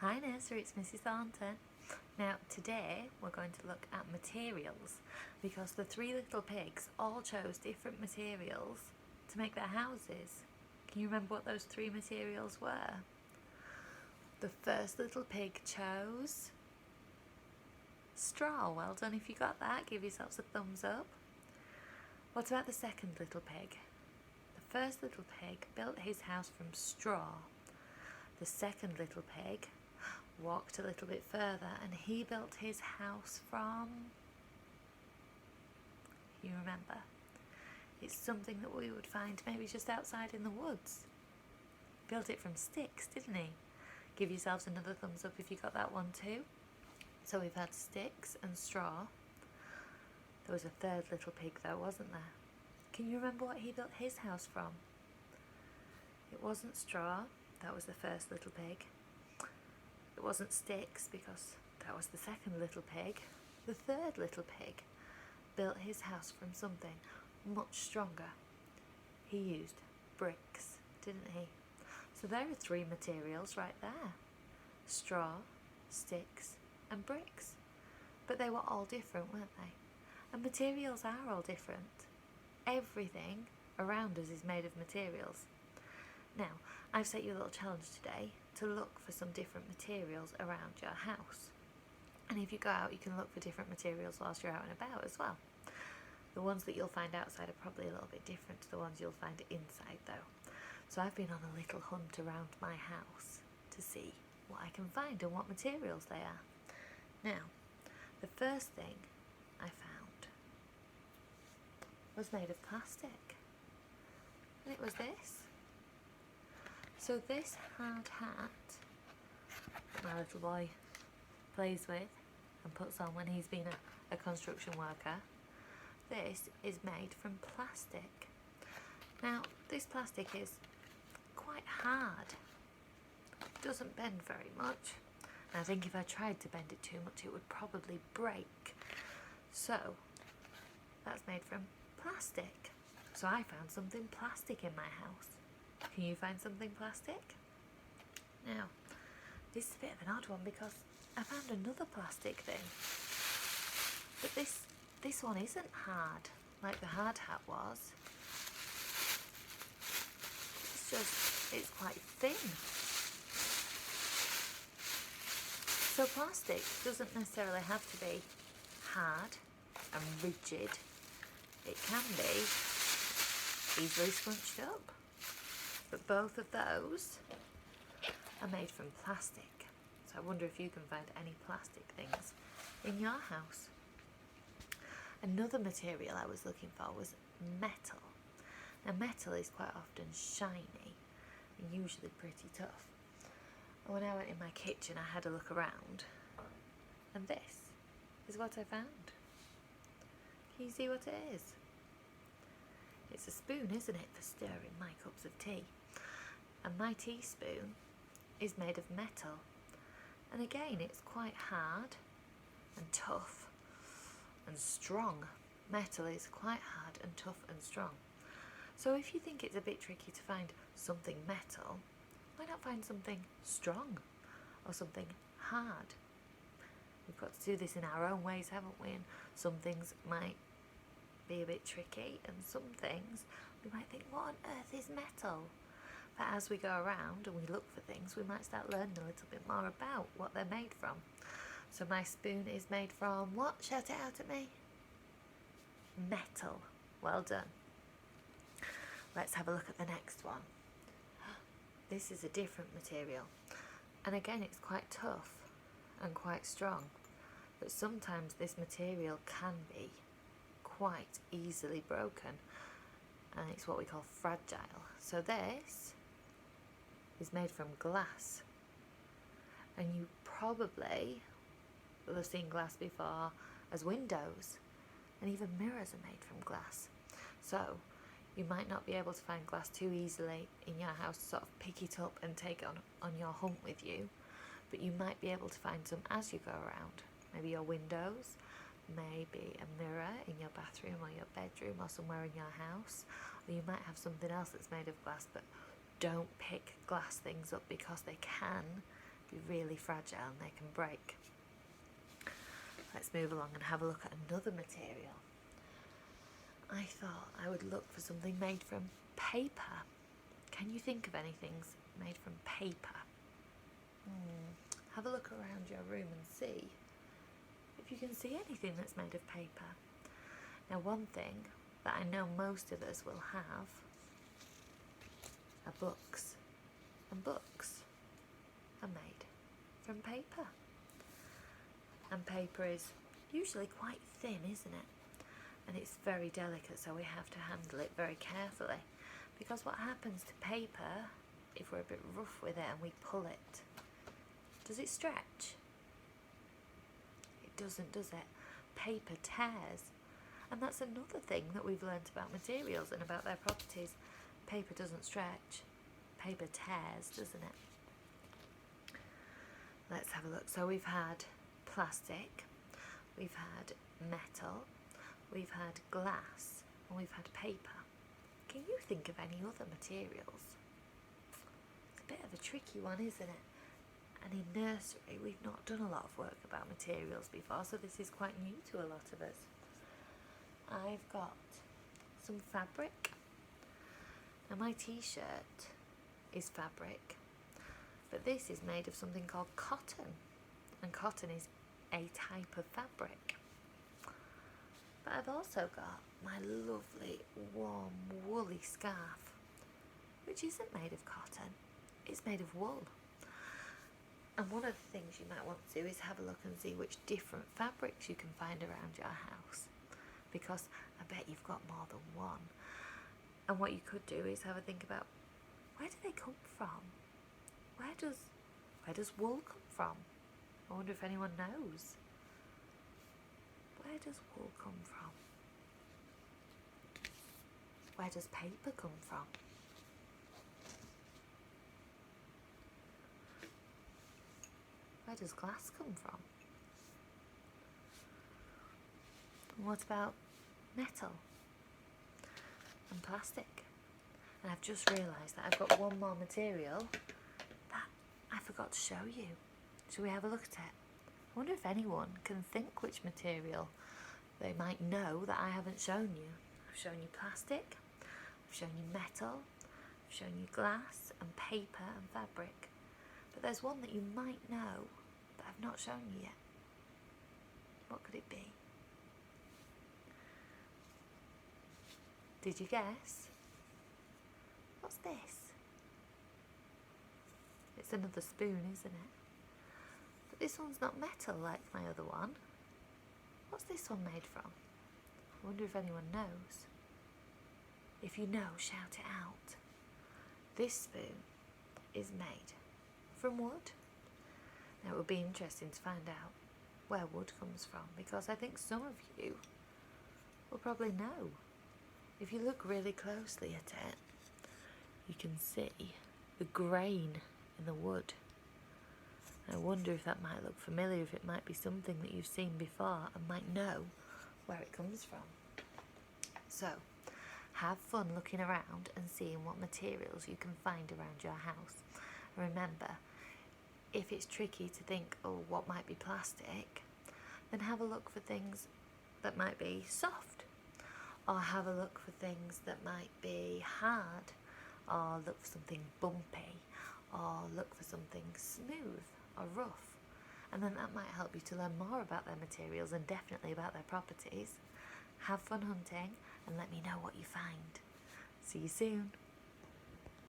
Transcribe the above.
Hi nursery, it's Mrs. Thornton. Now today we're going to look at materials because the three little pigs all chose different materials to make their houses. Can you remember what those three materials were? The first little pig chose straw. Well done if you got that, give yourselves a thumbs up. What about the second little pig? The first little pig built his house from straw. The second little pig walked a little bit further and he built his house from, you remember, it's something that we would find maybe just outside in the woods. Built it from sticks, didn't he? Give yourselves another thumbs up if you got that one too. So we've had sticks and straw. There was a third little pig though, wasn't there? Can you remember what he built his house from? It wasn't straw, that was the first little pig. It wasn't sticks because that was the second little pig. The third little pig built his house from something much stronger. He used bricks, didn't he? So there are three materials right there. Straw, sticks and bricks. But they were all different, weren't they? And materials are all different. Everything around us is made of materials. Now, I've set you a little challenge today to look for some different materials around your house. And if you go out, you can look for different materials whilst you're out and about as well. The ones that you'll find outside are probably a little bit different to the ones you'll find inside though. So I've been on a little hunt around my house to see what I can find and what materials they are. Now, the first thing I found was made of plastic. And it was this. So this hard hat that my little boy plays with and puts on when he's been a construction worker, this is made from plastic. Now this plastic is quite hard, it doesn't bend very much, and I think if I tried to bend it too much it would probably break. So that's made from plastic. So I found something plastic in my house. Can you find something plastic? Now, this is a bit of an odd one because I found another plastic thing. But this one isn't hard, like the hard hat was. It's quite thin. So plastic doesn't necessarily have to be hard and rigid. It can be easily scrunched up. But both of those are made from plastic. So I wonder if you can find any plastic things in your house. Another material I was looking for was metal. Now metal is quite often shiny and usually pretty tough. And when I went in my kitchen I had a look around and this is what I found. Can you see what it is? It's a spoon, isn't it, for stirring my cups of tea. And my teaspoon is made of metal. And again, it's quite hard and tough and strong. Metal is quite hard and tough and strong. So if you think it's a bit tricky to find something metal, why not find something strong or something hard? We've got to do this in our own ways, haven't we? And some things might be a bit tricky and some things we might think, what on earth is metal? But as we go around and we look for things, we might start learning a little bit more about what they're made from. So my spoon is made from what? Shout it out at me. Metal. Well done. Let's have a look at the next one. This is a different material. And again, it's quite tough and quite strong. But sometimes this material can be quite easily broken. And it's what we call fragile. So this is made from glass. And you probably will have seen glass before as windows. And even mirrors are made from glass. So you might not be able to find glass too easily in your house to sort of pick it up and take it on your hunt with you. But you might be able to find some as you go around. Maybe your windows, maybe a mirror in your bathroom or your bedroom or somewhere in your house. Or you might have something else that's made of glass, but don't pick glass things up because they can be really fragile and they can break. Let's move along and have a look at another material. I thought I would look for something made from paper. Can you think of anything made from paper? Have a look around your room and see if you can see anything that's made of paper. Now, one thing that I know most of us will have are books. And books are made from paper. And paper is usually quite thin, isn't it? And it's very delicate, so we have to handle it very carefully. Because what happens to paper, if we're a bit rough with it and we pull it, does it stretch? It doesn't, does it? Paper tears. And that's another thing that we've learnt about materials and about their properties. Paper doesn't stretch. Paper tears, doesn't it? Let's have a look. So we've had plastic, we've had metal, we've had glass, and we've had paper. Can you think of any other materials? It's a bit of a tricky one, isn't it? And in nursery, we've not done a lot of work about materials before, so this is quite new to a lot of us. I've got some fabric. Now my t-shirt is fabric, but this is made of something called cotton, and cotton is a type of fabric. But I've also got my lovely warm woolly scarf, which isn't made of cotton, it's made of wool. And one of the things you might want to do is have a look and see which different fabrics you can find around your house, because I bet you've got more than one. And what you could do is have a think about, where do they come from? Where does wool come from? I wonder if anyone knows. Where does wool come from? Where does paper come from? Where does glass come from? And what about metal and plastic? And I've just realised that I've got one more material that I forgot to show you. Shall we have a look at it? I wonder if anyone can think which material they might know that I haven't shown you. I've shown you plastic, I've shown you metal, I've shown you glass and paper and fabric. But there's one that you might know that I've not shown you yet. What could it be? Did you guess? What's this? It's another spoon, isn't it? But this one's not metal like my other one. What's this one made from? I wonder if anyone knows. If you know, shout it out. This spoon is made from wood. Now it would be interesting to find out where wood comes from, because I think some of you will probably know. If you look really closely at it, you can see the grain in the wood. I wonder if that might look familiar, if it might be something that you've seen before and might know where it comes from. So, have fun looking around and seeing what materials you can find around your house. Remember, if it's tricky to think, oh, what might be plastic, then have a look for things that might be soft, or have a look for things that might be hard, or look for something bumpy, or look for something smooth or rough. And then that might help you to learn more about their materials and definitely about their properties. Have fun hunting and let me know what you find. See you soon.